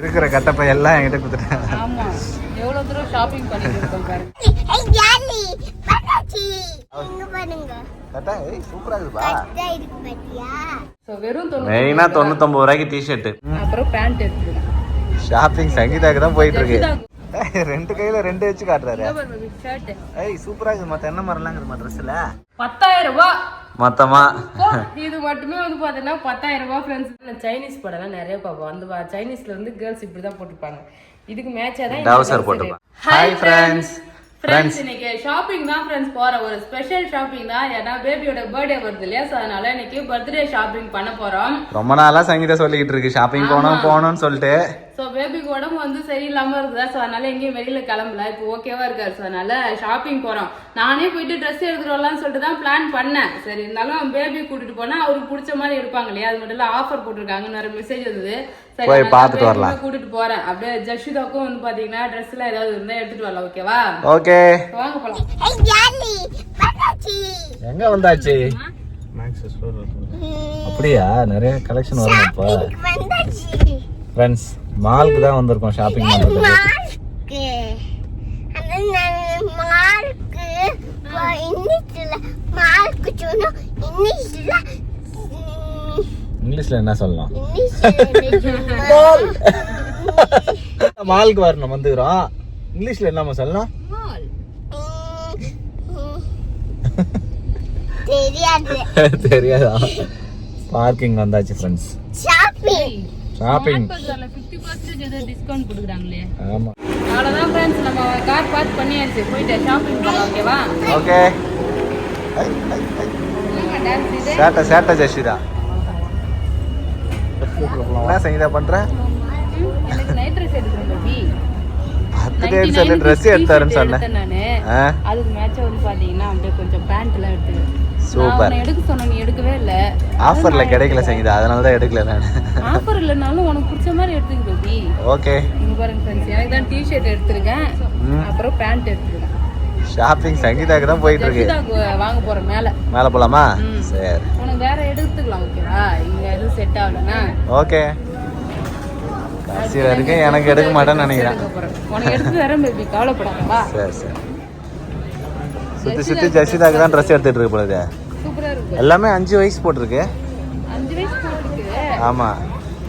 இருக்கிற கட்டப்பை எல்லாம் என்கிட்ட கொடுத்துட்டேன். ஆமா, எவ்வளவு தூரம் ஷாப்பிங் பண்ணிட்டு இருக்கோம் பாருங்க. கட்டா சூப்பரா இருக்குப்பா. சோ வெறும் மெயினா 99 ரூபாய்க்கு டிஷர்ட், அப்புறம் பேண்ட் எடுத்துக்கலாம். ஷாப்பிங் சங்கீதாக்கு தான் போயிட்டு இருக்கு. ரெண்டு கையில ரெண்டு வச்சு காட்டுறாரு. ஷர்ட் சூப்பரா இருக்கு. மத்த என்ன மாதிரிலாம் ட்ரெஸ்ல 10,000 ரூபாய் மொத்தமா. இது மட்டுமே வந்து பாத்தீங்கன்னா 10,000 ரூபாய் ஃப்ரெண்ட்ஸ். சைனீஸ் படம்லாம் நிறைய பார்ப்போம். அந்த சைனீஸ்ல வந்து கேர்ள்ஸ் இப்படிதான் போட்டுப்பாங்க. இதுக்கு மேட்சா தான் டவுசர் போட்டுப்பாங்க. Hi friends. ஃப்ரெண்ட்ஸ் இன்னைக்கு ஷாப்பிங் தான் ஃப்ரெண்ட்ஸ் போறோம். ஒரு ஸ்பெஷல் ஷாப்பிங் தான். ஏன்னா பேபியோட பர்த்டே வருது இல்லையா, சோ அதனால இன்னைக்கு பர்த்டே ஷாப்பிங் பண்ண போறோம். ரொம்ப நாளா சங்கீதா சொல்லிட்டு இருக்கு ஷாப்பிங் போகணும்னு சொல்லிட்டு. சோ பேபிக்கு உடம்பு வந்து சரியில்லாம இருக்குதா, சோ அதனால எங்கேயும் வெளியில கிளம்பல. இப்போ ஓகேவா இருக்காரு, சோ அதனால ஷாப்பிங் போறோம். நானே போயிட்டு ட்ரெஸ் எடுத்துட்டு வரலாம்னு சொல்லிட்டு தான் பிளான் பண்ணேன். சரி இருந்தாலும் பேபி கூட்டிட்டு போனா அவருக்கு பிடிச்ச மாதிரி எடுப்பாங்க இல்லையா, அது மட்டும் இல்ல ஆஃபர் போட்டிருக்காங்க, நிறைய மெசேஜ் வந்தது. போய் பார்த்துட்டு வரலாம். கூட்டிட்டு போறேன். அப்படியே ஜஷிதாக்கும் வந்து பாத்தீங்கன்னா ட்ரெஸ் எல்லாம் ஏதாவது இருந்தா எடுத்துட்டு வரலாம். ஓகேவா? ஓகே வாங்க போலாம். எங்க வந்தாச்சு? அப்படியா? நிறைய கலெக்ஷன் வரும். அப்ப ஃப்ரெண்ட்ஸ் மாலுக்கு தான் வந்திருக்கோம் ஷாப்பிங் பண்றதுக்கு. இங்கிலீஷ்ல என்ன சொல்லலாம்? மாலுக்கு வரணும் வந்துக்கிறோம். இங்கிலீஷ்ல என்னமா சொல்லலாம்? தெரியாதா? பார்க்கிங் வந்தாச்சு ஃப்ரெண்ட்ஸ். ஷாப்பிங் 50% ஏதோ டிஸ்கவுண்ட் கொடுக்குறாங்களே. ஆமா, அவ்வளவுதான் ஃப்ரெண்ட்ஸ். நம்ம கார் பார்க் பண்ணியாச்சு, போயிட்டு ஷாப்பிங் பண்ணலாம். ஓகேவா? ஓகே. சேட்ட ஜஷிதா என்ன சங்கீதா பண்ற? எனக்கு நைட் ட்ரெஸ் எடுக்கணும் பேபி. 10 சொல்லி ட்ரெஸ் எடுத்தாருன்னு சொன்னேன் நானு. அதுக்கு மேட்சா வந்து பாத்தீங்கன்னா அப்படியே கொஞ்சம் பேண்ட் எல்லாம் எடுத்துட்டேன். சூப்பர். நான் எடுக்க சொன்னேன், நீ எடுக்கவே இல்ல. ஆஃபர்ல கிடைக்கல சங்கீதா, அதனால தான் எடுக்கல நான். ஆஃபர் இல்லனாலும் உனக்கு பிடிச்ச மாதிரி எடுத்துக்க பேபி. ஓகே. இங்க பாருங்க ஃப்ரெண்ட்ஸ், எனக்கு தான் டி-ஷர்ட் எடுத்துருக்கேன், அப்புறம் பேண்ட் எடுத்துருக்கேன். ஷாப்பிங் சங்கீதாக்கு தான் போயிட்டு இருக்கு. வாங்க போறோம். மேல போலாமா? சரி, உனக்கு வேற எடுத்துக்கலாம். ஓகேவா? இங்க எதுவும் செட் ஆகலனா ஓகே. கடைசியில இருக்கு, எனக்கு எடுக்க மாட்டேன்னு நினைக்கிறேன். உனக்கு எடுத்து வரேன் பேபி, கவலைப்படாதப்பா. சரி. சுத்தி ஜஷிதாக்கு தான் ட்ரெஸ் எடுத்துட்டு இருக்கு போலது. சூப்பரா இருக்கு. எல்லாமே 5 வயசு போட்டிருக்கு. 5 வயசு போட்டுருக்கு. ஆமா,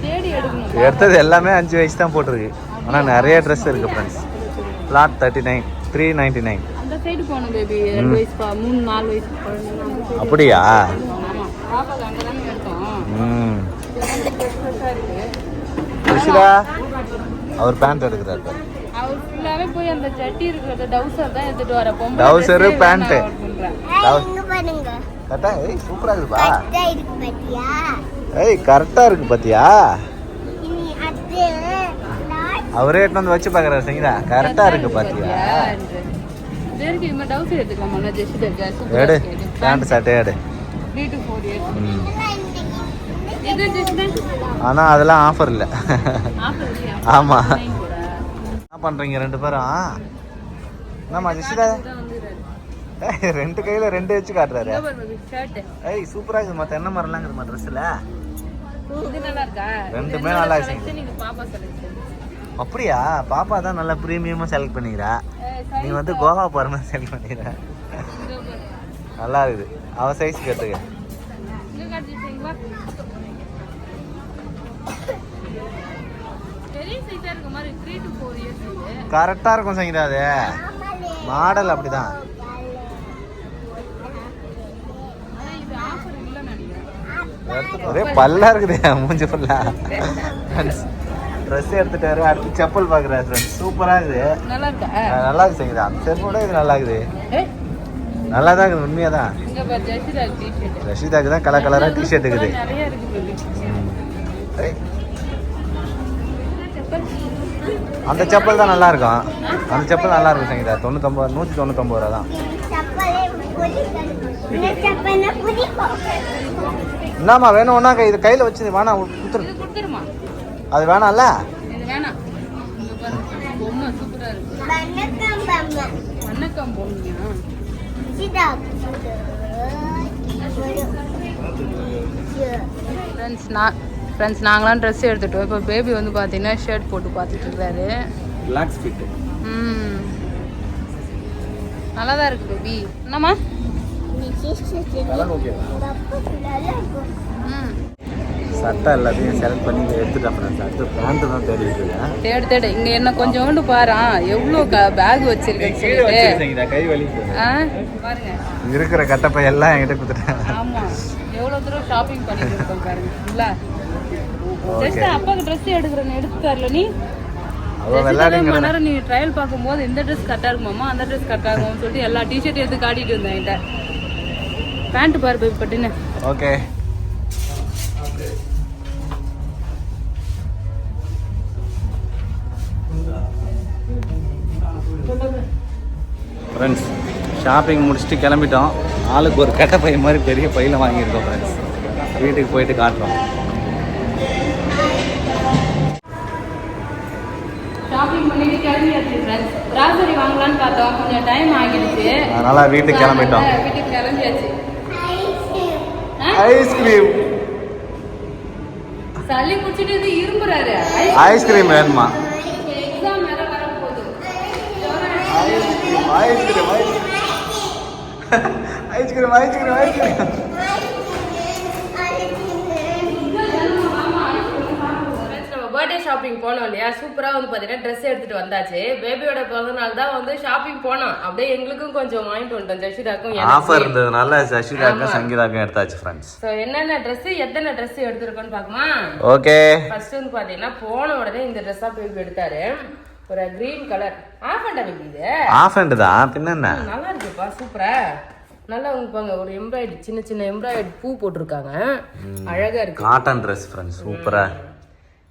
தேடி எடுக்கணும். எடுத்தது எல்லாமே 5 வயசு தான் போட்டிருக்கு. ஆனா நிறைய ட்ரெஸ் இருக்கு ஃப்ரெண்ட்ஸ். பிளாட் 39 399. அந்த சைடு போணும் பேபி. 2 வயசு 3 4 வயசு குழந்தைங்க. அப்படியா? ஆமா, பாப்பாக்கு அங்க தான எடுத்தோம். ஜஷிதா அவர் பேண்ட் எடுக்கிறாரு. அவர் ஃபுல்லாவே போய் அந்த ஜட்டி இருக்கிறது டவுசர் தான் எடுத்துட்டு வர. பொம்பளை டவுசர் பேண்ட். இங்க பாருங்க. கரெக்டா? சூப்பரா இருக்குப்பா. கரெக்டா இருக்கு பாத்தியா? கரெக்டா இருக்கு பாத்தியா? இனி அது அவரே எடுத்து வந்து வச்சு பாக்குறாரு சங்கீதா. கரெக்டா இருக்கு பாத்தியா? சரிக்கு இந்த டவுசர் எடுத்துக்கலாமா? நான் ஜஸ்ட் எடுக்க எடு, பேண்ட் சட்டை எடு. 3 to 4 years. இது ஜஸ்ட் ஆனா அதெல்லாம் ஆஃபர் இல்ல. ஆஃபர் இல்லையா? ஆமா. என்ன பண்றீங்க ரெண்டு பேரும்? என்னம்மா ஜஷிதா? ரெண்டு கையில ரெண்டு வச்சு காட்டுறாரு. ஷர்ட் சூப்பரா இருக்கு. மத்த என்ன மாதிரிலாம் ட்ரெஸ்ல இது நல்லா இருக்கா? ரெண்டுமே நல்லா இருக்கு. நீங்க பாப்பா செலக்ஷன். அப்படியா? பாப்பா தான் நல்லா பிரீமியமா செலக்ட் பண்ணிக்கிறா. நீ வந்து கோவா போற மாதிரி செலக்ட் பண்ணிக்கிற. நல்லா இருக்குது. அவ சைஸ் கேட்டுக்க. இங்க காட்டுறீங்களா? பெரிய சைஸா இருக்க மாதிரி 3 to 4 years இது. கரெக்டா இருக்கும் சங்கீதா. அது மாடல் அப்படிதான். ஆனா இது ஆஃபர் இல்ல நினைக்கிறேன். ஒரே பல்லா இருக்குது மூஞ்சி ஃபுல்லா. ட்ரெஸ் எடுத்துட்டாரு. அடுத்து செப்பல் பாக்குறாரு ஃப்ரெண்ட்ஸ். சூப்பரா இருக்குது. நல்லா இருக்கா? நல்லா இருக்கு சங்கீதா. அந்த செருப்போட இது நல்லா இருக்குது. நல்லா தான் இருக்குது. உண்மையா தான். இங்க பாரு ஜஷிதா டி-ஷர்ட். ரஷிதாக்கு தான் கலர் கலரா டி-ஷர்ட் இருக்குது. நிறைய இருக்கு. அந்த செப்பல் தான் நல்லா இருக்கும். அந்த செப்பல் நல்லா இருக்கும் சங்கீதா. 199 ரூபா தான். என்னம்மா வேணும்? ஒன்னா இது கையில வச்சு வேணாம் கொடுத்துருமா? அது வேணாம்ல? இது வேணாம். இங்க பாரு பொம்மை சூப்பரா இருக்கு. வணக்கம் பொம்மையா? ஃப்ரெண்ட்ஸ், நான் ஃப்ரெண்ட்ஸ் நாங்களாம் ட்ரெஸ் எடுத்துட்டோம். இப்போ பேபி வந்து பார்த்தீங்கன்னா ஷர்ட் போட்டு பார்த்துட்டு இருக்காரு. Relax fit. நல்லா தான் இருக்கு பேபி. என்னம்மா? சட்டை எல்லாத்தையும் செலக்ட் பண்ணி எடுத்துட்டேன் ஃப்ரெண்ட்ஸ். அடுத்து பேண்ட்டு தான் தேடிட்டு இருக்கேன். தேடு இங்கே என்ன கொஞ்சோண்டு பாரு எவ்வளோ பேக் வச்சிருக்கேன்னு சொல்லிட்டு கை வலி பாருங்க. இருக்கிற கட்டப்பை எல்லாம் என்கிட்ட கொடுத்துட்டேன். ஆமாம் எவ்வளோ தூரம் ஷாப்பிங் பண்ணிட்டு இருக்கோம் பாருங்க. இல்லை ஜஸ்ட் அப்பாவுக்கு ட்ரெஸ் எடுக்கிறேன்னு எடுத்து தரல நீ. மணி நேரம் நீ ட்ரையல் பார்க்கும்போது இந்த ட்ரெஸ் கரெக்டாக இருக்குமாம்மா அந்த ட்ரெஸ் கரெக்டாக இருக்கும்னு சொல்லிட்டு எல்லா டிஷர்ட் எடுத்து காட்டிட்டு இருந்தேன் என்கிட்ட. பேண்ட் பாரு பேபி பட்டுன்னு. ஓகே ஃப்ரெண்ட்ஸ் ஷாப்பிங் முடிச்சுட்டு கிளம்பிட்டோம். ஆளுக்கு ஒரு கட்டை பை மாதிரி பெரிய பையில் வாங்கியிருக்கோம் ஃப்ரெண்ட்ஸ். வீட்டுக்கு போயிட்டு காட்டுறோம். ஷாப்பிங் பண்ணிட்டு கிளம்பியாச்சு ஃப்ரெண்ட்ஸ். கிராசரி வாங்கலாம்னு பார்த்தோம், கொஞ்சம் டைம் ஆகிடுச்சு. அதனால வீட்டுக்கு கிளம்பிட்டோம். வீட்டுக்கு கிளம்பியாச்சு. ஐஸ்கிரீம் சளி குடிச்சிட்டு இரும்புறாரு. ஐஸ்கிரீம் வேணுமா? எக்ஸாம் வேற வர போகுது. Ice cream ice cream ice cream ice cream ice cream. Birthday shopping போனோம் இல்லையா, சூப்பராக வந்து பார்த்தீங்கன்னா ட்ரெஸ் எடுத்துட்டு வந்தாச்சு. பேபியோட பிறந்த நாள் தான் வந்து ஷாப்பிங் போனோம். அப்படியே எங்களுக்கும் கொஞ்சம் வாங்கிட்டு வந்துட்டோம். ஜஷிதாக்கும் ஆஃபர் இருந்ததுனால ஜஷிதாக்கும் சங்கீதாக்கும் எடுத்தாச்சு ஃப்ரெண்ட்ஸ். ஸோ என்னென்ன ட்ரெஸ் எத்தனை ட்ரெஸ் எடுத்துருக்கோன்னு பார்க்குமா? ஓகே. ஃபர்ஸ்ட் வந்து பார்த்தீங்கன்னா போன உடனே இந்த ட்ரெஸ் தான் பேபி எடுத்தாரு. ஒரு green colour half and baby. இது ஆஃப் அண்ட் தான், பின்ன என்ன நல்லா இருக்குப்பா, சூப்பரா. நல்லா பாங்க ஒரு எம்ப்ராய்டரி சின்ன சின்ன எம்ப்ராய்டரி பூ போட்டிருக்காங்க. அழகா இருக்கு. காட்டன் ட்ரெஸ் ஃப்ரெண்ட்ஸ், சூப்பரா.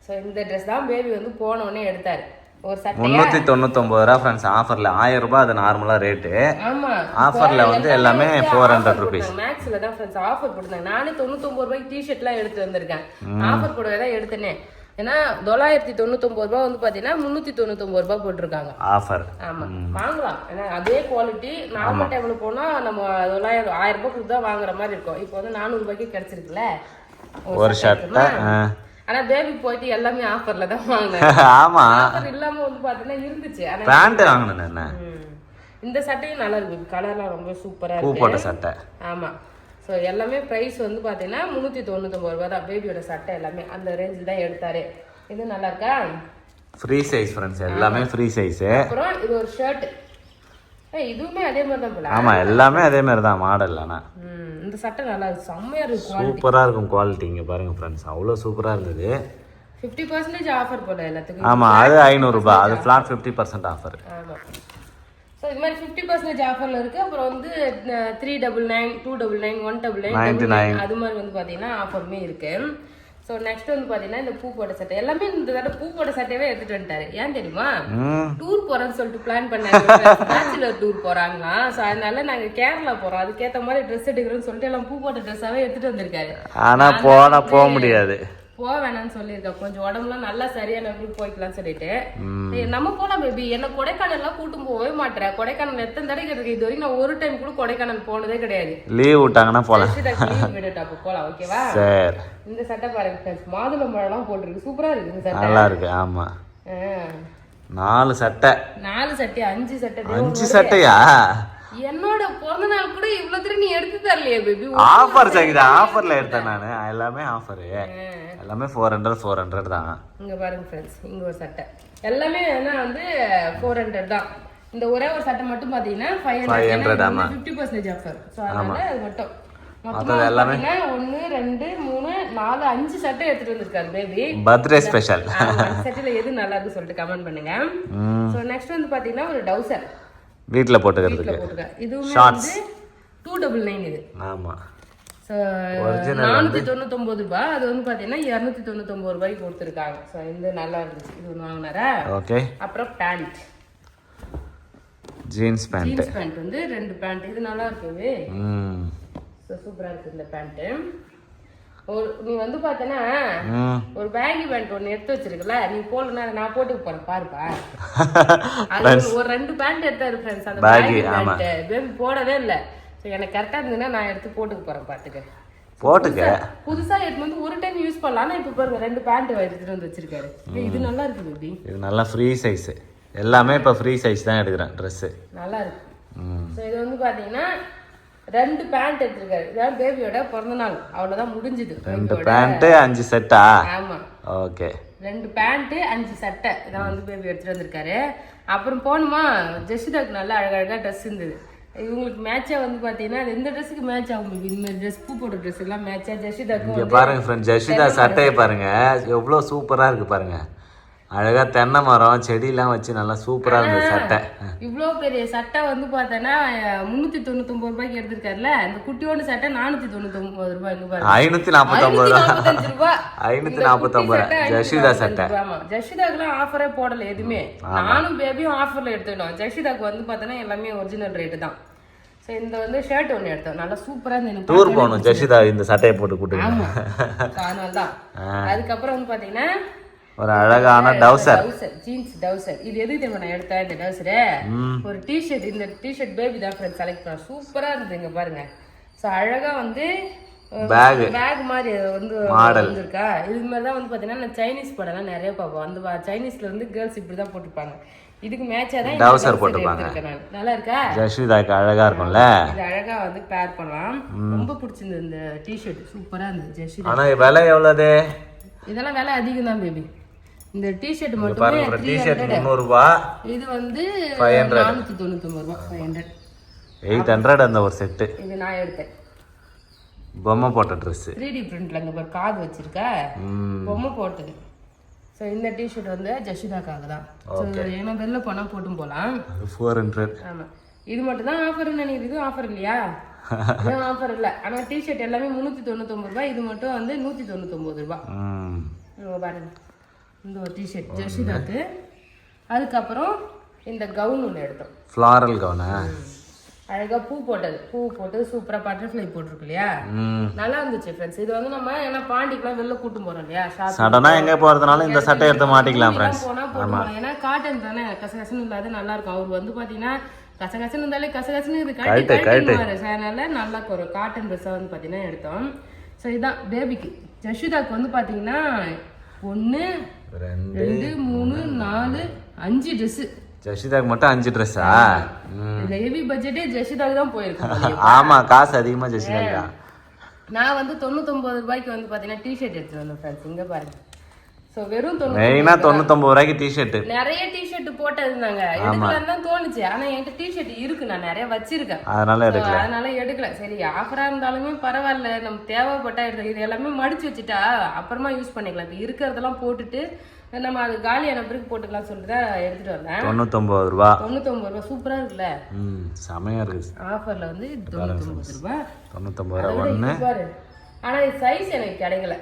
ஸோ இந்த ட்ரெஸ் தான் பேபி வந்து போன உடனே எடுத்தாரு. ஒரு சட்டை 399 ரூபா ஃப்ரெண்ட்ஸ். ஆஃபர்ல 1000 ரூபாய் அது நார்மலா ரேட்டு. ஆமா ஆஃபர்ல வந்து எல்லாமே 400 rupees. மேக்ஸ்ல தான் ஃப்ரெண்ட்ஸ் ஆஃபர் போட்டுருந்தாங்க. நானே 99 ரூபாய்க்கு டிஷர்ட்லாம் எடுத்து வந்திருக்கேன். ஆஃபர் போடவே தான் எடுத்தேனே. ஏன்னா 999 ரூபாய் வந்து பாத்தீங்கன்னா 399 ரூபாய் போட்டிருக்காங்க ஆஃபர். ஆமா வாங்கலாம். ஏன்னா அதே குவாலிட்டி நார்மல் டைம்ல போனா நம்ம 1000 ரூபாய் கொடுத்து தான் வாங்குற மாதிரி இருக்கும். இப்போ வந்து 400 ரூபாய்க்கு கிடைச்சிருக்குல்ல ஒரு ஷர்ட். ஆனா பேபி போயிட்டு எல்லாமே ஆஃபர்ல தான் வாங்கினேன். ஆமா ஆஃபர் இல்லாம வந்து பாத்தீங்கன்னா இருந்துச்சு. ஆனா பேண்ட் வாங்குனேன் என்ன. இந்த சட்டையும் நல்லா இருக்கு. கலர்லாம் ரொம்ப சூப்பரா இருக்கு. பூ போட்ட சட்டை. ஆமா. ஸோ எல்லாமே ப்ரைஸ் வந்து பார்த்தீங்கன்னா 399 ரூபா தான். பேபியோட சட்டை எல்லாமே அந்த ரேஞ்சில் தான் எடுத்தாரு. இது நல்லா இருக்கா? ஃப்ரீ சைஸ் ஃப்ரெண்ட்ஸ், எல்லாமே ஃப்ரீ சைஸ். அப்புறம் இது ஒரு ஷர்ட். இதுவுமே அதே மாதிரி தான் போல. ஆமா எல்லாமே அதே மாதிரி தான் மாடல். ஆனா இந்த சட்டை நல்லா இருக்கு, செம்மையா இருக்கு, சூப்பரா இருக்கும் குவாலிட்டி. இங்க பாருங்க ஃப்ரெண்ட்ஸ், அவ்வளவு சூப்பரா இருந்தது. 50% ஆஃபர் போல எல்லாத்துக்கும். ஆமா அது 500 ரூபாய், அது ஃபிளாட் 50% ஆஃபர். ஆமா. ஸோ இது மாதிரி 50% ஆஃபர்ல இருக்கு. அப்புறம் வந்து 399, 299, 199 அது மாதிரி வந்து பாத்தீங்கன்னா ஆஃபருமே இருக்கு. ஸோ நெக்ஸ்ட் வந்து பாத்தீங்கன்னா இந்த பூ போட்ட சட்டை எல்லாமே இந்த தடவை பூ போட்ட சட்டையவே எடுத்துட்டு வந்துட்டாரு. ஏன் தெரியுமா? டூர் போறோம்னு சொல்லிட்டு பிளான் பண்ணாங்க. பேச்சுலர் டூர் போறாங்க. ஸோ அதனால நாங்க கேரளா போறோம், அதுக்கேற்ற மாதிரி ட்ரெஸ் எடுக்கிறோம்னு சொல்லிட்டு எல்லாம் பூ போட்ட ட்ரெஸ்ஸாவே எடுத்துட்டு வந்திருக்காரு. ஆனா போக முடியாது, போக வேணாம்னு சொல்லியிருக்கேன். கொஞ்சம் உடம்புலாம் நல்லா சரியான போய்க்கலாம்னு சொல்லிட்டு நம்ம போலாம் பேபி. என்ன கொடைக்கானல்லாம் கூட்டும் போகவே மாட்டேன். கொடைக்கானல் எத்தனை தடவை இருக்கு இது வரைக்கும் நான் ஒரு டைம் கூட கொடைக்கானல் போனதே கிடையாது. லீவ் விட்டாங்கன்னா போலாம். போலாம் ஓகேவா? இந்த சட்டை பாருங்க ஃப்ரெண்ட்ஸ், மாதுளை பழம்லாம் போட்டுருக்கு, சூப்பரா இருக்கு. இந்த சட்டை நல்லா இருக்கு. ஆமா 4 சட்டை 5 சட்டை 5 சட்டையா? என்னோட பிறந்த நாள் கூட இவ்வளவு தூரம் நீ எடுத்து தரலையே பேபி. ஆஃபர் சங்கிதா, ஆஃபர்ல எடுத்தேன் நானு. எல்லாமே ஆஃபர், எல்லாமே 400 தான். இங்க பாருங்க ஃப்ரெண்ட்ஸ், இங்க ஒரு சட்டை எல்லாமே என்ன வந்து 400 தான். இந்த ஒரே ஒரு சட்டை மட்டும் பாத்தீங்கன்னா 500. ஆமா 50% ஆஃபர். சோ அதனால அது மட்டும் மொத்தமா எல்லாமே 1 2 3 4 5 சட்டை எடுத்துட்டு வந்திருக்காரு பேபி. Birthday special. சட்டையில எது நல்லா இருக்கு சொல்லிட்டு கமெண்ட் பண்ணுங்க. சோ நெக்ஸ்ட் வந்து பாத்தீங்கன்னா ஒரு டவுசர் வீட்ல போட்டுக்கிறதுக்கு. இதுவுமே வந்து 299 இது. ஆமா. சோ 499 ரூபாய். அது வந்து பாத்தீங்கன்னா 299 ரூபாய்க்கு கொடுத்துருக்காங்க. சோ இந்த நல்லா இருந்துச்சு, இது ஒன்று வாங்கினாரா. ஓகே. அப்புறம் பேண்ட், ஜீன்ஸ் பேண்ட் வந்து 2 பேண்ட். இது நல்லா இருக்குது. சோ சூப்பரா இருக்கு இந்த பேண்ட். நீ வந்து பாத்தனா ஒரு பேகி பேண்ட் ஒன்னு எடுத்து வச்சிருக்கல, நீ போடலன்னா நான் போட்டு போறேன் பாருப்பா. அது ஒரு 2 பேண்ட் எடுத்தாரு ஃப்ரெண்ட்ஸ். அந்த பேகி பேண்ட் பேபி போடவே இல்லை. ஸோ எனக்கு கரெக்டாக இருந்ததுன்னா நான் எடுத்து போட்டுக்க போறேன் பார்த்துக்க. போட்டுக்க. புதுசா எடுத்து வந்து ஒரு டைம் யூஸ் பண்ணலாம். ஆனா இப்ப பாருங்க 2 பேண்ட் எடுத்துட்டு வந்து வச்சிருக்காரு. இது நல்லா இருக்கு பேபி. இது நல்லா ஃப்ரீ சைஸ். எல்லாமே இப்ப ஃப்ரீ சைஸ் தான் எடுக்கிறேன் Dress. நல்லா இருக்கு. சோ இது வந்து பாத்தீங்கன்னா 2 பேண்ட் எடுத்துருக்காரு. இதான் பேபியோட பிறந்தநாள். அவ்வளவுதான் முடிஞ்சுது. 2 பேண்ட் 5 செட்டா? ஆமா. ஓகே. 2 பேண்ட் 5 சட்டை இதான் வந்து பேபி எடுத்துட்டு வந்திருக்காரு. அப்புறம் போணுமா ஜெஷிதாக்கு நல்லா அழகழகா ட்ரெஸ் இருந்தது. இவங்களுக்கு மேட்சா வந்து பாத்தீங்கன்னா இந்த ட்ரெஸ்ஸுக்கு மேட்ச் ஆகும். இந்த மாதிரி ட்ரெஸ் பூ போட்ட ட்ரெஸ் எல்லாம் மேட்சா ஜெஷிதாக்கு. இங்க பாருங்க ஃப்ரெண்ட், ஜெஷிதா சட்டையை பாருங்க எவ்வளவு சூப்பரா இருக்கு பாருங்க. அழகா தென்னை மரம் செடியெல்லாம் வச்சு நல்லா சூப்பரா இருந்தது சட்டை. இவ்வளோ பெரிய சட்டை வந்து பார்த்தோன்னா 399 ரூபாய்க்கு எடுத்திருக்காருல. இந்த குட்டியோட சட்டை 499 ரூபாய். இங்க பாருங்க 549 ரூபாய். 549 ஜெஷிதா சட்டை. ஆமா ஜெஷிதாக்குலாம் ஆஃபரே போடல எதுவுமே. நானும் பேபியும் ஆஃபர்ல எடுத்துக்கிட்டோம். ஜெஷிதாக்கு வந்து பார்த்தோன்னா எல்லாமே ஒரிஜினல் ரேட்டு தான். ஸோ இந்த வந்து ஷர்ட் ஒன்று எடுத்தோம். நல்லா சூப்பரா இருந்தது. டூர் போகணும் ஜெஷிதா இந்த சட்டையை போட்டு கூட்டுங்க. ஆமா அதனால தான். அதுக்கப்புறம் வந்து பாத்தீங்கன்னா ஒரு அழகான டவுசர், ஜீன்ஸ் டவுசர். இது எதுக்கு தெரியுமா நான் எடுத்தேன் இந்த டவுசரு? ஒரு டிஷர்ட். இந்த டிஷர்ட் பேபி தான் ஃப்ரெண்ட் செலக்ட் பண்ண. சூப்பரா இருந்தது. இங்க பாருங்க. ஸோ அழகா வந்து பேக் மாதிரி வந்து இருக்கா. இது மாதிரி தான் வந்து பாத்தீங்கன்னா நான் சைனீஸ் படம்லாம் நிறைய பார்ப்போம். அந்த சைனீஸ்ல வந்து கேர்ள்ஸ் இப்படிதான் போட்டுப்பாங்க. இதுக்கு மேட்சா தான் டவுசர் போட்டுப்பாங்க. நல்லா இருக்கா? ஜெஷிதாக்கு அழகா இருக்கும்ல. இது அழகா வந்து பேர் பண்ணலாம். ரொம்ப பிடிச்சிருந்தது இந்த டிஷர்ட். சூப்பரா இருந்தது ஜெஷிதா. ஆனா விலை எவ்வளவு? இதெல்லாம் விலை அதிகம் தான் பேபி. இந்த டிஷர்ட் மட்டுமே 300 ரூபாய். இது வந்து 499 ரூபாய். 500 800 அந்த ஒரு செட். இது நான் எடுத்தேன். பொம்மை போட்ட Dress 3D பிரிண்ட்ல அங்க ஒரு காது வச்சிருக்க பொம்மை போட்டது. சோ இந்த டிஷர்ட் வந்து ஜெஷிதாக்காக தான். சோ ஏன்னா வெளில போனா போட்டும் போலாம். 400. ஆமா இது மட்டும் தான் ஆஃபர்னு நினைக்கிறேன். இது ஆஃபர் இல்லையா? இது ஆஃபர் இல்ல. ஆனா டிஷர்ட் எல்லாமே 399 ரூபாய். இது மட்டும் வந்து 199 ரூபாய். பாருங்க இந்த ஒரு டிஷர்ட் ஜெஷிதாக்கு. அதுக்கப்புறம் இந்த கவுன் ஒன்று எடுத்தோம். ஃப்ளாரல் கவுனா? அழகா பூ போட்டது. பூ போட்டு சூப்பரா பட்டர்ஃப்ளை போட்டிருக்கு இல்லையா? நல்லா இருந்துச்சு ஃப்ரெண்ட்ஸ். இது வந்து நம்ம ஏன்னா பாண்டிக்குலாம் வெளில கூட்டு போறோம் இல்லையா? சடனா எங்க போறதுனால இந்த சட்டை எடுத்து மாட்டிக்கலாம் ஃப்ரெண்ட்ஸ். ஆமா ஏன்னா காட்டன் தானே கசகசன்னு இல்லாத நல்லா இருக்கும். அவர் வந்து பாத்தீங்கன்னா கசகசன்னு இருந்தாலே கசகசன்னு இது கட்டி அதனால நல்லா ஒரு காட்டன் ட்ரெஸ்ஸா வந்து பாத்தீங்கன்னா எடுத்தோம். ஸோ இதுதான் பேபிக்கு. ஜெஷிதாக்கு வந்து பாத்தீங்கன்னா 1 2 3 4 5 ட்ரெஸ். ஜெஷிதாக்கு மட்டும் 5 ட்ரெஸ்ஸா? ஹெவி பட்ஜெட்டே ஜெஷிதாக்கு தான் போயிருக்கு. ஆமா காசு அதிகமா ஜெஷிதாக்கு. நான் வந்து 99 ரூபாய்க்கு வந்து பாத்தீங்கன்னா டிஷர்ட் எடுத்துட்டு வந்தேன் ஃப்ரெண்ட்ஸ். இங்க பாருங்க. சோ வெறும் 99 ரூபாய்க்கு டிஷர்ட். நிறைய டிஷர்ட் போட்டதுனாங்க. எடுக்கலாம்னு தான் தோணுச்சு. ஆனா என்கிட்ட டிஷர்ட் இருக்கு. நான் நிறைய வச்சிருக்கேன். அதனால எடுக்கல. சரி ஆஃபரா இருந்தாலுமே பரவாயில்ல. நம்ம தேவைப்பட்டா எடுத்து இது எல்லாமே மடிச்சு வச்சுட்டா அப்புறமா யூஸ் பண்ணிக்கலாம். இப்ப இருக்கிறதெல்லாம் போட்டுட்டு நம்ம அது காலியான பிறகு போட்டுக்கலாம் சொல்லிட்டு எடுத்துட்டு வந்தேன். 99 ரூபாய். 99 ரூபாய் சூப்பரா இருக்குல்ல? செமையா இருக்கு. ஆஃபர்ல வந்து 99 ரூபாய். 99 ரூபாய் ஒண்ணு. ஆனா இது சைஸ் எனக்கு கிடைக்கல.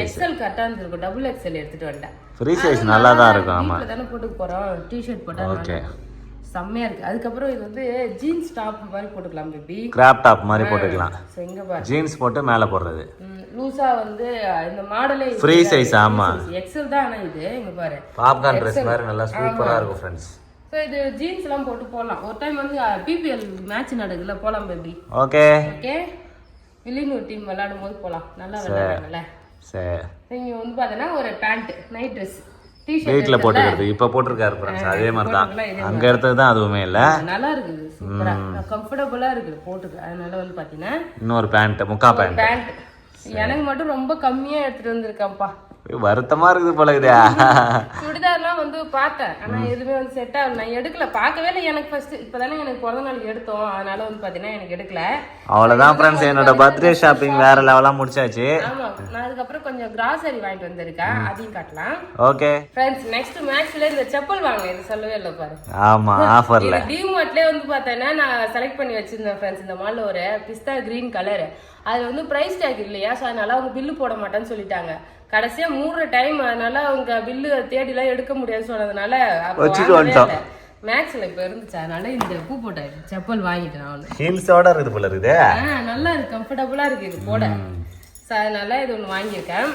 எக்ஸ்எல் கரெக்டா இருந்திருக்கும். டபுள் எக்ஸ்எல் எடுத்துட்டு வந்துட்டேன். ஃப்ரீ சைஸ் நல்லா தான் இருக்கும். ஆமா தானே போட்டு போறோம். டி-ஷர்ட் போட்டா ஓகே செம்மையா இருக்கு. அதுக்கப்புறம் இது வந்து ஜீன்ஸ் டாப் மாதிரி போட்டுக்கலாம் பேபி. கிராப் டாப் மாதிரி போட்டுக்கலாம். சோ இங்க பாரு ஜீன்ஸ் போட்டு மேல போடுறது. லூசா வந்து இந்த மாடலே ஃப்ரீ சைஸ். ஆமா எக்ஸ்எல் தான். ஆனா இது இங்க பாரு பாப்கார்ன் Dress மாதிரி நல்லா சூப்பரா இருக்கும் ஃப்ரெண்ட்ஸ். சோ இது ஜீன்ஸ் எல்லாம் போட்டு போடலாம். ஒரு டைம் வந்து பிபிஎல் மேட்ச் நடக்குதுல போலாம் baby. Okay okay Villianur team விளையாடும் போது போலாம். நல்லா விளையாடுறாங்கல்ல. சரி இங்க வந்து பாத்தீங்கன்னா ஒரு பேண்ட் நைட் Dress டி-ஷர்ட் வீட்ல போட்டுக்கிறது. இப்ப போட்டுருக்காரு ஃப்ரெண்ட்ஸ். அதே மாதிரி தான் அங்க எடுத்தது தான். அதுவுமே இல்ல நல்லா இருக்குது. சூப்பரா கம்ஃபர்ட்டபிளா இருக்கு போட்டுக்க. அதனால வந்து பாத்தீங்கன்னா இன்னொரு பேண்ட் முக்கா பேண்ட். எனக்கு மட்டும் ரொம்ப கம்மியா எடுத்துட்டு வந்திருக்கேன்ப்பா. வருத்தமா இருக்குது போல இருக்குதா? சுடிதார்லாம் வந்து பார்த்தேன். ஆனா எதுவுமே வந்து செட் ஆகல. நான் எடுக்கல. பார்க்கவே இல்லை. எனக்கு ஃபர்ஸ்ட் இப்பதானே எனக்கு பிறந்த நாளைக்கு எடுத்தோம். அதனால வந்து பாத்தீங்கன்னா எனக்கு எடுக்கல. அவ்வளவுதான் ஃப்ரெண்ட்ஸ். என்னோட பர்த்டே ஷாப்பிங் வேற லெவலா முடிச்சாச்சு. ஆமா நான் அதுக்கப்புறம் கொஞ்சம் கிராசரி வாங்கிட்டு வந்திருக்கேன். அதையும் காட்டலாம். ஓகே ஃப்ரெண்ட்ஸ் நெக்ஸ்ட் மேட்ச்ல இந்த செப்பல் வாங்க. இது சொல்லவே இல்லை பாரு. ஆமா ஆஃபர்ல டிமார்ட்லயே வந்து பார்த்தேன்னா நான் செலக்ட் பண்ணி வச்சிருந்தேன் ஃப்ரெண்ட்ஸ். இந்த மால்ல ஒரு பிஸ்தா கிரீன் கலர். அது வந்து பிரைஸ் டேக் இல்லையா? ஸோ அதனால அவங்க பில்லு போட மாட்டேன்னு சொல்லிட்டாங்க. கடைசியா 3 டைம். அதனால அவங்க பில்லு தேடிலாம் எடுக்க முடியாது சொன்னதுனால மேக்ஸ்ல இப்ப இருந்துச்சு. அதனால இந்த பூ போட்ட செப்பல் வாங்கிட்டேன். நான் ஹீல்ஸோட இருக்குது போல இருக்குது. நல்லா இருக்கு. கம்ஃபர்டபுளா இருக்கு இது போட. அதனால இது ஒன்று வாங்கியிருக்கேன்.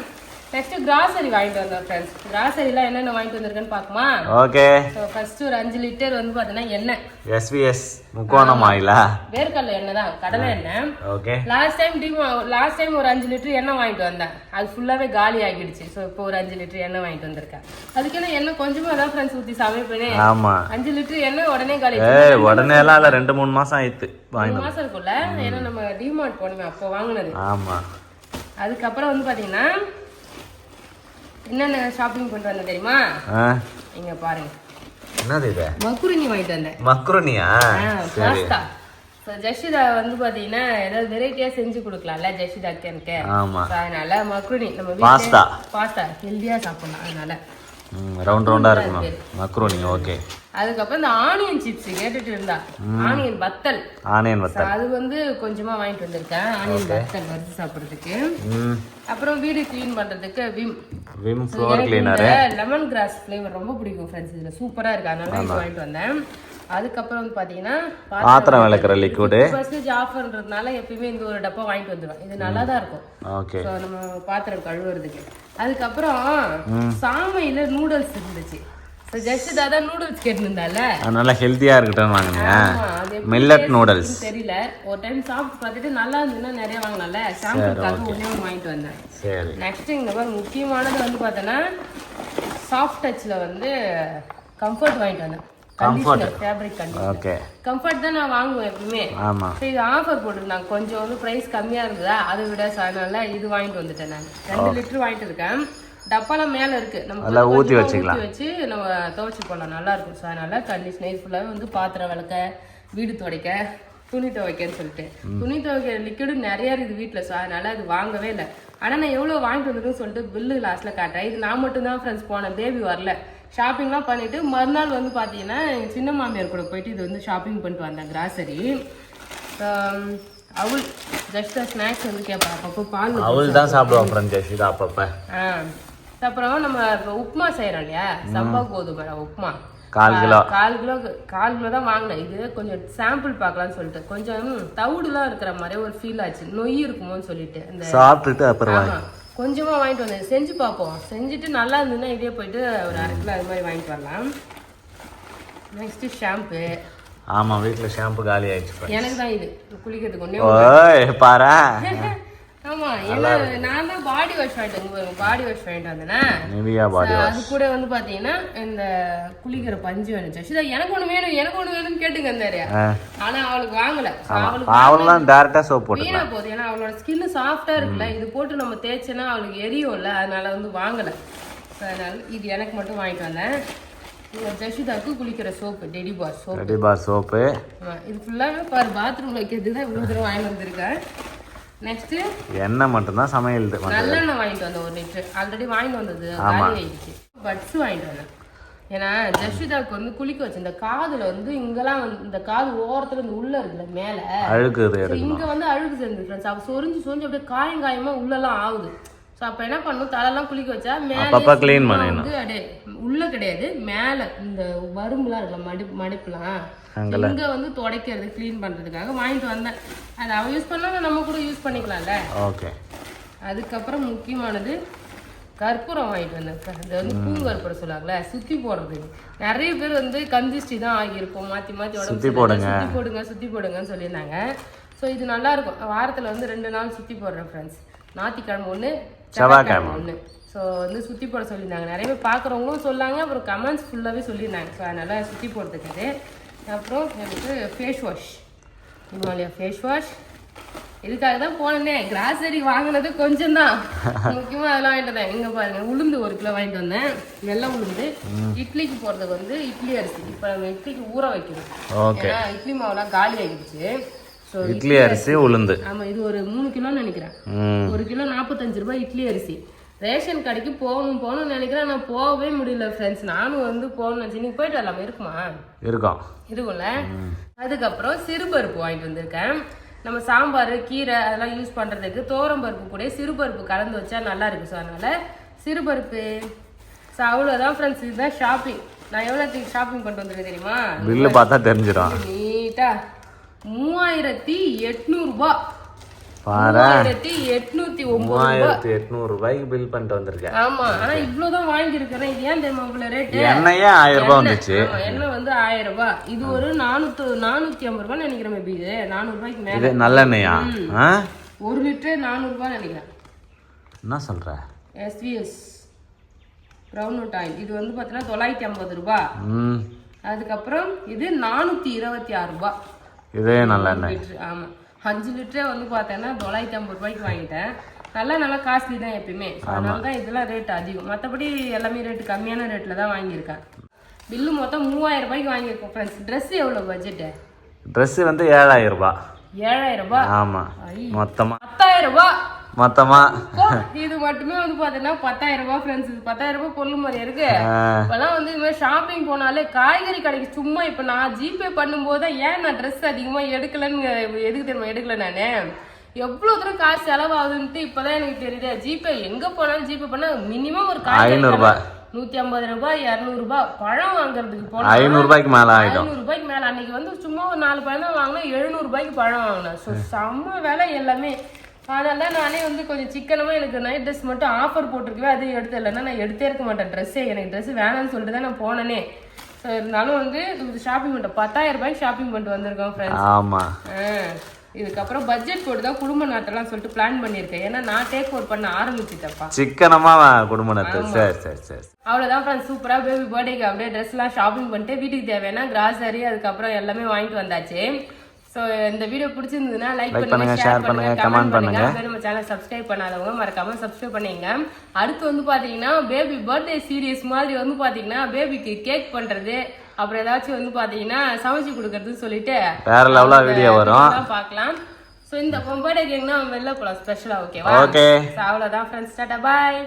நெக்ஸ்ட் கிராசரி வாங்கிட்டு வந்தோம் ஃப்ரெண்ட்ஸ். கிராசரிலாம் என்னென்ன வாங்கிட்டு வந்திருக்கேன்னு பார்க்குமா? ஓகே. ஸோ ஃபர்ஸ்ட் ஒரு 5 லிட்டர் வந்து பார்த்தீங்கன்னா எண்ணெய். எஸ்விஎஸ் முக்கோணம் ஆயிலா? வேர்க்கடலை எண்ணெய் தான், கடலை எண்ணெய். ஓகே. லாஸ்ட் டைம் ஒரு 5 லிட்டர் எண்ணெய் வாங்கிட்டு வந்தேன். அது ஃபுல்லாவே காலி ஆகிடுச்சு. ஸோ இப்போ ஒரு 5 லிட்டர் எண்ணெய் வாங்கிட்டு வந்திருக்கேன். அதுக்கு எண்ணெய் கொஞ்சமா தான் ஃப்ரெண்ட்ஸ் ஊற்றி சமைப்பேனே. ஆமா. 5 லிட்டர் எண்ணெய் உடனே காலி. உடனே எல்லாம் இல்ல, 2-3 மாசம் ஆயிடுச்சு. 3 மாசம் இருக்கும்ல, ஏன்னா நம்ம டிமார்ட் போனோமே அப்போ வாங்கினது. ஆமா. அதுக்கப்புறம் வந்து பாத்தீங்கன்னா என்னென்ன ஷாப்பிங் பண்ணிட்டு வந்தேன் தெரியுமா? இங்க பாருங்க. என்னது இது? மக்ருனி வாங்கிட்டு வந்தேன். மக்ருனியா? பாஸ்தா. ஸோ ஜஷிதா வந்து பாத்தீங்கன்னா ஏதாவது வெரைட்டியா செஞ்சு கொடுக்கலாம்ல ஜஷிதாக்கு எனக்கு. அதனால மக்ருனி நம்ம பாஸ்தா ஹெல்தியா சாப்பிடலாம். அதனால ரவுண்டா இருக்கணும் மக்ருனி. ஓகே. அதுக்கப்புறம் இந்த ஆனியன் சிப்ஸ் கேட்டுட்டு இருந்தா, ஆனியன் வத்தல். அது வந்து கொஞ்சமா வாங்கிட்டு வந்திருக்கேன். ஆனியன் வத்தல் வறுத்து சாப்பிடுறதுக்கு. அப்புறம் வீடு கிளீன் பண்றதுக்கு Vim floor cleaner. Lemon grass flavour ரொம்ப பிடிக்கும் ஃப்ரெண்ட்ஸ். இதுல சூப்பரா இருக்கு, அதனால இது வாங்கிட்டு வந்தேன். அதுக்கப்புறம் வந்து பாத்தீங்கன்னா பாத்திரம் விளக்குற லிக்விட் பர்சன்டேஜ் ஆஃபர்ன்றதுனால எப்பயுமே இந்த ஒரு டப்பா வாங்கிட்டு வந்துடுவேன். இது நல்லா தான் இருக்கும். ஓகே. ஸோ நம்ம பாத்திரம் கழுவுறதுக்கு. அதுக்கப்புறம் சாமையில நூடுல்ஸ் இருந்துச்சு. ஜஷிதா தான் நூடுல்ஸ் கேட்டிருந்தால, நல்லா ஹெல்தியா இருக்கட்டும் வாங்குனீங்க. மில்லட் நூடுல்ஸ் தெரியல, ஒரு டைம் சாப்பிட்டு பார்த்துட்டு நல்லா இருந்துன்னா நிறைய வாங்கலாம்ல, சாம்பிளுக்காக ஒண்ணே வாங்கிட்டு வந்தேன். சரி. நெக்ஸ்ட் இங்க பாரு, முக்கியமானது வந்து பார்த்தோன்னா சாஃப்ட் டச்ல வந்து கம்ஃபர்ட் வாங்கிட்டு வந்தேன். Fabric conditioner. ஓகே. கம்ஃபர்ட் தான் நான் வாங்குவேன் எப்பவுமே. ஆமா. சோ இது ஆஃபர் போட்டுருந்தாங்க, கொஞ்சம் வந்து பிரைஸ் கம்மியா இருந்ததா, அதை விட அதனால இது வாங்கிட்டு வந்துட்டேன். நான் 2 லிட்டர் வாங்கிட்டு இருக்கேன். டப்பாலாம் மேல இருக்கு, நம்ம ஊத்தி வச்சு நம்ம துவைச்சு போடலாம், நல்லா இருக்கும். ஸோ அதனால கண்டிஷனர் ஃபுல்லாவே வந்து பாத்திரம் விளக்க, வீடு துடைக்க, துணி துவைக்கன்னு சொல்லிட்டு துணி துவைக்கிற லிக்விடு நிறைய இருக்குது வீட்டில். ஸோ அதனால அது வாங்கவே இல்லை. ஆனால் நான் எவ்வளோ வாங்கிட்டு வந்துருக்குன்னு சொல்லிட்டு பில்லு லாஸ்ட்ல காட்டுறேன். இது நான் மட்டும்தான் ஃப்ரெண்ட்ஸ் போனேன், பேபி வரல. ஷாப்பிங்லாம் பண்ணிட்டு மறுநாள் வந்து பார்த்தீங்கன்னா எங்கள் சின்ன மாமியார் கூட போயிட்டு இது வந்து ஷாப்பிங் பண்ணிட்டு வந்தேன். கிராசரி அவள் ஜஸ்ட் ஸ்நாக்ஸ் வந்து கேட்பேன் அப்பப்போ. பால் அவள் தான் சாப்பிடுவோம் ஃப்ரெண்ட் ஜெஷிதா அப்பப்போ. அப்புறம் நம்ம உப்புமா செய்யறோம் இல்லையா, சம்பா கோதுமை உப்புமா 1/4 கிலோ தான் வாங்கினேன். இது கொஞ்சம் சாம்பிள் பார்க்கலாம்னு சொல்லிட்டு கொஞ்சம் தவிடுலாம் இருக்கிற மாதிரி ஒரு ஃபீல் ஆச்சு, நொய் இருக்குமோன்னு சொல்லிட்டு இந்த சாப்பிட்டுட்டு அப்புறம் கொஞ்சமா வாங்கிட்டு வந்தேன். செஞ்சு பார்ப்போம், செஞ்சுட்டு நல்லா இருந்ததுன்னா இதே போயிட்டு ஒரு 1/2 கிலோ அது மாதிரி வாங்கிட்டு வரலாம். Next shampoo. ஆமா, வீட்டுல ஷாம்பு காலி ஆயிடுச்சு. எனக்கு தான் இது குளிக்கிறதுக்கு ஒண்ணே பாரு. ஆமா, ஏன்னா நான் தான் பாடி வாஷ் வாங்கிட்டு வந்தேன்னா அது கூட வந்து பாத்தீங்கன்னா இந்த குளிக்கிற பஞ்சு வேணும். எனக்கு ஒண்ணு வேணும்னு கேட்டுங்க இருந்தாரு. ஆனா அவளுக்கு வாங்கல. வீணா போகுது, ஏன்னா அவளோட ஸ்கின் சாஃப்டா இருக்குல்ல, இது போட்டு நம்ம தேய்ச்சோன்னா அவளுக்கு எரியும்ல, அதனால வந்து வாங்கல. அதனால இது எனக்கு மட்டும் வாங்கிட்டு வந்தேன். ஜஷிதாக்கு குளிக்கிற சோப்பு, டெடி பார் சோப்பு. இது ஃபுல்லாவே பாரு பாத்ரூம்ல வைக்கிறதுக்கு தான் இவ்வளவு தூரம் வாங்கிட்டு வந்திருக்கேன். நெக்ஸ்ட் எண்ணெய் மட்டும் தான் சமையல். நல்லெண்ணெய் வாங்கிட்டு வந்தேன் 1 லிட்டர். ஆல்ரெடி வாங்கிட்டு வந்தது காலி ஆயிடுச்சு. பட்ஸ் வாங்கிட்டு வந்தேன். ஏன்னா ஜஷிதாக்கு வந்து குளிக்க வச்சு இந்த காதுல வந்து இங்கெல்லாம் வந்து இந்த காது ஓரத்துல இந்த உள்ள இருக்குல்ல மேல அழுகுது, இங்க வந்து அழுகு சேர்ந்து ஃப்ரெண்ட்ஸ். அவ சொரிஞ்சு அப்படியே காயமா உள்ளெல்லாம் ஆகுது. ஸோ அப்போ என்ன பண்ணும், தலைலாம் குளிக்க வச்சா மேலே கிளீன் வந்து அப்படியே உள்ள கிடையாது, மேலே இந்த வரும்புலாம் இருக்குல்ல மடிப்புலாம் இங்கே வந்து துடைக்கிறது க்ளீன் பண்ணுறதுக்காக வாங்கிட்டு வந்தேன். அதை அவள் யூஸ் பண்ணால் நம்ம கூட யூஸ் பண்ணிக்கலாம்ல. ஓகே. அதுக்கப்புறம் முக்கியமானது கற்பூரம் வாங்கிட்டு வந்தேன். அது வந்து பூங்கற்பூரம் சொல்லுவாங்கல்ல, சுற்றி போடுறதுக்கு. நிறைய பேர் வந்து கந்திஷ்டி தான் ஆகியிருக்கும், மாற்றி உடம்பு சுற்றி போடுங்கன்னு சொல்லியிருந்தாங்க. ஸோ இது நல்லா இருக்கும். வாரத்தில் வந்து 2 நாள் சுற்றி போடுறேன் ஃப்ரெண்ட்ஸ். ஞாயிற்றுக்கிழமை 1, செவ்வாய்க்கிழமை 1. ஸோ வந்து சுற்றி போட சொல்லியிருந்தாங்க. நிறைய பேர் பார்க்குறவங்களும் சொன்னாங்க, அப்புறம் கமெண்ட்ஸ் ஃபுல்லாகவே சொல்லியிருந்தாங்க. ஸோ அதனால் சுற்றி போடுறதுக்கு. அப்புறம் எனக்கு face wash, Himalaya face wash. இதுக்காக தான் போனேன்னே. கிராசரி வாங்கினது கொஞ்சம் தான், முக்கியமாக அதெல்லாம் வாங்கிட்டு வந்தேன். எங்கே பாருங்க, உளுந்து 1 கிலோ வாங்கிட்டு வந்தேன், வெள்ளை உளுந்து. இட்லிக்கு போகிறதுக்கு வந்து இட்லி அரிசி இப்போ நம்ம இட்லிக்கு ஊற வைக்கணும், ஏன்னா இட்லி மாவுலாம் காலி ஆகிடுச்சு. இட்லி அரிசி உளுந்து. ஆமா, இது ஒரு 3 கிலோன்னு நினைக்கிறேன். 1 கிலோ 45 ரூபாய் இட்லி அரிசி. ரேஷன் கடைக்கு போகணும்னு நினைக்கிறேன், நான் போகவே முடியல ஃப்ரெண்ட்ஸ். நானும் வந்து போகணும்னு நினைச்சேன். நீங்க போயிட்டு வரலாமா? இருக்கும்ல. அதுக்கப்புறம் சிறுபருப்பு வாங்கிட்டு வந்திருக்கேன். நம்ம சாம்பார், கீரை அதெல்லாம் யூஸ் பண்றதுக்கு தோரம்பருப்பு கூட சிறுபருப்பு கலந்து வச்சா நல்லா இருக்கு. ஸோ அதனால சிறுபருப்பு. ஸோ அவ்வளோதான் ஃப்ரெண்ட்ஸ், இதுதான் ஷாப்பிங். நான் எவ்வளோத்துக்கு ஷாப்பிங் பண்ணிட்டு வந்துருக்கேன் தெரியுமா? பில்லு பார்த்தா தெரிஞ்சிடும். நீட்டா 3800 ரூபாய். பாரு 3809 3800 ரூபாய்க்கு பில் பண்ணிட்டு வந்திருக்கேன். ஆமா, ஆனா இவ்வளவுதான் வாங்கியிருக்கிறேன். இது ஏன் தெரியுமா இவ்வளவு ரேட்டு? எண்ணெயே 1000 ரூபாய் வந்துச்சு. எண்ணெய் வந்து 1000 ரூபாய். இது ஒரு 450 ரூபாய் நினைக்கிறேன். மேபி இது 400 ரூபாய்க்கு மேல. இது நல்லெண்ணெயா? 1 லிட்டர் 400 ரூபாய் நினைக்கிறேன். என்ன சொல்ற? SVS ground oil. இது வந்து பாத்தீங்கன்னா 950 ரூபாய். அதுக்கப்புறம் இது 426 ரூபாய். இதே நல்லெண்ணெய். ஆமா, 5 லிட்டரே வந்து பார்த்தேன்னா 950 ரூபாய்க்கு வாங்கிட்டேன். நல்லா காஸ்ட்லி தான் எப்பயுமே. அதனால தான் இதெல்லாம் ரேட் அதிகம். மற்றபடி எல்லாமே ரேட்டு கம்மியான ரேட்டில் தான் வாங்கியிருக்கேன். பில்லு மொத்தம் 3000 ரூபாய்க்கு வாங்கியிருக்கோம் ஃப்ரெண்ட்ஸ். ட்ரெஸ் எவ்வளோ பட்ஜெட்டு? ட்ரெஸ் வந்து 7000 ரூபாய். 7000 ரூபாய்? ஆமா, மொத்தமா 10000 ரூபாய். மொத்தமா இது மட்டுமே வந்து பாத்தீங்கன்னா 10000 ரூபாய் ஃப்ரெண்ட்ஸ். 10000 ரூபாய் பொருள் மாதிரி இருக்கு. இப்பெல்லாம் வந்து இது மாதிரி ஷாப்பிங் போனாலே காய்கறி கடைக்கு சும்மா இப்ப நான் ஜிபே பண்ணும்போது ஏன் நான் ட்ரெஸ் அதிகமா எடுக்கலன்னு எதுக்கு தெரியுமா எடுக்கல நானு? எவ்வளவு தூரம் காசு செலவாகுதுன்ட்டு இப்பதான் எனக்கு தெரியுது. ஜிபே எங்க போனாலும் ஜிபே பண்ணா மினிமம் ஒரு 500 ரூபாய், 150 ரூபாய், 200 ரூபாய். பழம் வாங்குறதுக்கு போனா 500 ரூபாய்க்கு மேல ஆயிடும். 500 ரூபாய்க்கு மேல. அன்னைக்கு வந்து சும்மா ஒரு 4 பழம் தான் வாங்கினா 700 ரூபாய்க்கு பழம் வாங்கினேன். செம்ம வேலை எல்லாமே. அதனால நானே வந்து கொஞ்சம் சிக்கனமா எனக்கு நைட் ட்ரெஸ் மட்டும் ஆஃபர் போட்டிருக்கவே அதையும் எடுத்து. இல்லைன்னா நான் எடுத்தே இருக்க மாட்டேன் ட்ரெஸ்ஸே. எனக்கு ட்ரெஸ் வேணாம்னு சொல்லிட்டு தான் நான் போனேனே. ஸோ இருந்தாலும் வந்து ஷாப்பிங் பண்ணிட்டேன். 10000 ரூபாய்க்கு ஷாப்பிங் பண்ணிட்டு வந்திருக்கோம் ஃப்ரெண்ட்ஸ். ஆமா, இதுக்கப்புறம் பட்ஜெட் போட்டு தான் குடும்ப நாட்டெல்லாம் சொல்லிட்டு பிளான் பண்ணியிருக்கேன். ஏன்னா நான் டேக் ஓவர் பண்ண ஆரம்பிச்சுட்டப்பா சிக்கனமா குடும்ப நாட்டு. சரி. அவ்வளோதான் ஃப்ரெண்ட்ஸ். சூப்பரா பேபி பர்த்டேக்கு அப்படியே ட்ரெஸ்லாம் ஷாப்பிங் பண்ணிட்டு வீட்டுக்கு தேவையான கிராசரி அதுக்கப்புறம் எல்லாமே வாங்கிட்டு வந்தாச்சு. ஸோ இந்த வீடியோ பிடிச்சிருந்ததுன்னா லைக் பண்ணுங்க, ஷேர் பண்ணுங்க, கமெண்ட் பண்ணுங்க. நம்ம சேனல் சப்ஸ்கிரைப் பண்ணாதவங்க மறக்காம சப்ஸ்கிரைப் பண்ணிங்க. அடுத்து வந்து பாத்தீங்கன்னா பேபி பர்த்டே சீரியஸ் மாதிரி வந்து பாத்தீங்கன்னா பேபிக்கு கேக் பண்றது, அப்புறம் ஏதாச்சும் வந்து பாத்தீங்கன்னா சமைச்சு கொடுக்கறதுன்னு சொல்லிட்டு வேற லெவலா வீடியோ வரும், பார்க்கலாம். ஸோ இந்த பர்த்டே கேக்னா வெளில போலாம் ஸ்பெஷலா. ஓகேவா? ஓகே. அவ்வளோதான் ஃப்ரெண்ட்ஸ். டாடா பாய்.